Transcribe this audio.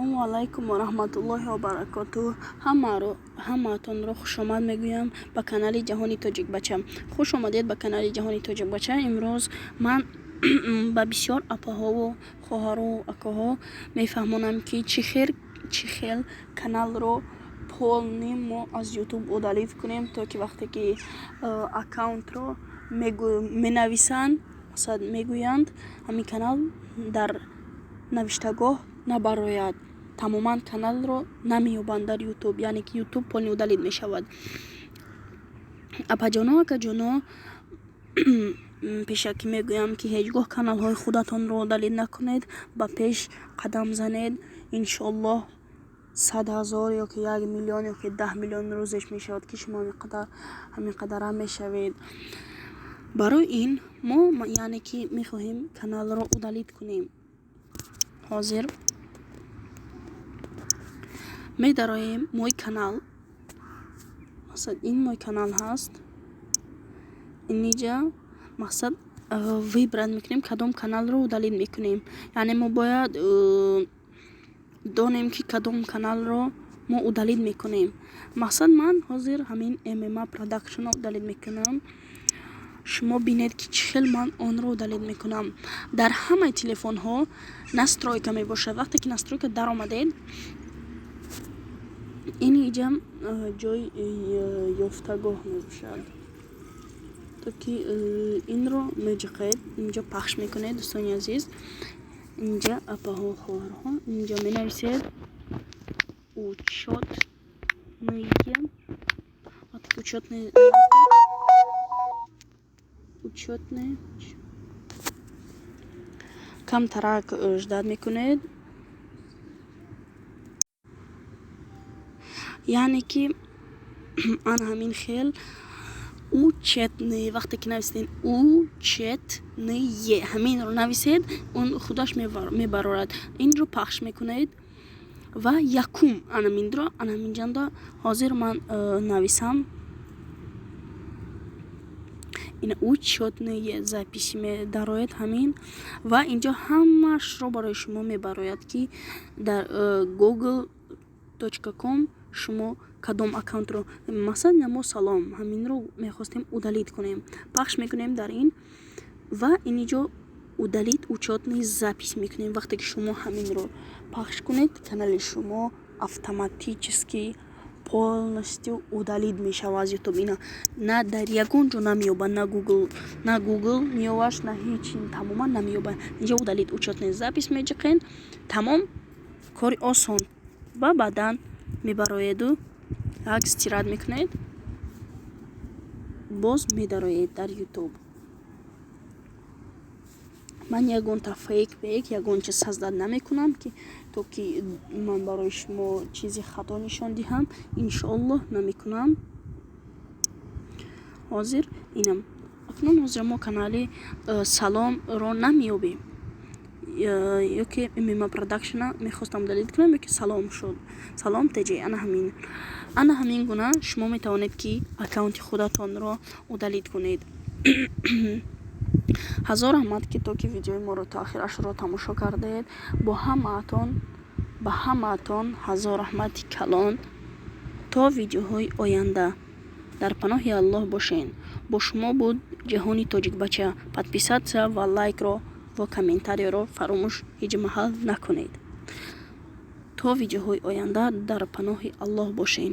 Assalomu alaykum va rahmatullohi va barakatuh. Hammatonро xushomad megӯям ба канали Ҷаҳони Тоҷикбача. Хуш омадед ба канали Ҷаҳони Тоҷикбача. Имрӯз ман ба бисёр апаҳову хоҳару акаҳо мефаҳмонам ки чӣ хел каналро полни мо аз YouTube удалит кунем, то ки вақте ки аккаунтро менависанд, масалан мегӯянд, ҳамин канал дар навиштагоҳ набарояд. Тамоман каналро намеёбанд дар YouTube, яъне ки YouTube полни удалит мешавад. Апаҷоно, акаҷоно, пешакӣ мегӯям ки ҳеҷ гоҳ каналҳои худатонро удалит накунед, ба пеш қадам занед. Иншоаллоҳ 100,000 ё ки 1 миллион ё ки 10 миллион рӯзеш мешавад, ки шумо ҳамин қадара мешавед. Барои ин мо яъне ки мехоҳем каналро удалит кунем. Ҳозир медароем мой канал. Масалан ин мой канал ҳаст. Инҷа мақсад вибрат мекунем кадом каналро удалит мекунем. Яъне мо бояд донем ки кадом каналро мо удалит мекунем. Мақсад ман ҳозир ҳамин MMA Production-о удалит мекунам. Шумо бинед ки чӣ хел ман онро удалит мекунам. Дар ҳамаи телефонҳо настройка мебошад. Вақте ки настройка даромадед, ин инҷа ҷои ёфтагоҳ мебошад. То ки инро меҷиқед, инҷа пахш мекунед. Дӯстони азиз, инҷа апаҳо хоҳарҳо, инҷа менависед учетные камтарак ждат мекунед. Яъне ки ан ҳамин хел учетные, вақте ки нависед учетные, ҳаминро нависед, он худаш мебарорад. Инро пахш мекунед ва якум анаминро анаминҷанда ҳозир ман нависам. Ин учетные записи медарояд ҳамин ва инҷа ҳамаашро барои шумо мебарояд ки дар google.com шумо кадом аккаунтро, масалан мо салом ҳаминро мехостем удалит кунем. Пахш мекунем дар ин ва инҷо удалит учетные записи мекунем. Вақте ки шумо ҳаминро пахш кунед, канали шумо автоматически полностью удалит мешавад аз YouTube. Ина на дар ягон ҷо намеёбад, на Google меёбаш, на ҳеҷ тамоман намеёбад. Инҷа удалит учетные запис меҷиқен, тамом, кори осон. Ва баъдан мебароеду як стират мекунед, боз медароед дар YouTube. Ман ягонта фейк ягон чиз саздат намекунам, ки то ки ман барои шумо чизи хато нишон диҳам. Иншоаллоҳ намекунам. Ҳозир инам. Акнун ҳозир мо канали саломро намеёбем. Ё ки MMA Production мехостам удалит кунам, ё ки салом шуд. Салом TJ, ана ҳамин гуна шумо метавонед ки аккаунти худатонро удалит кунед. ҳазор раҳмат ки то ки видеои моро то охирашро тамошо кардед. Ба ҳамаатон ҳазор раҳмати калон. То видеоҳои оянда дар паноҳи Аллоҳ бошен. Бо шумо буд Ҷаҳони Тоҷикбача. Подписатсия ва лайкро ва комментарияро фаромӯш ҳеҷ маҳал накунед. То видеоҳои оянда дар паноҳи Аллоҳ бошен.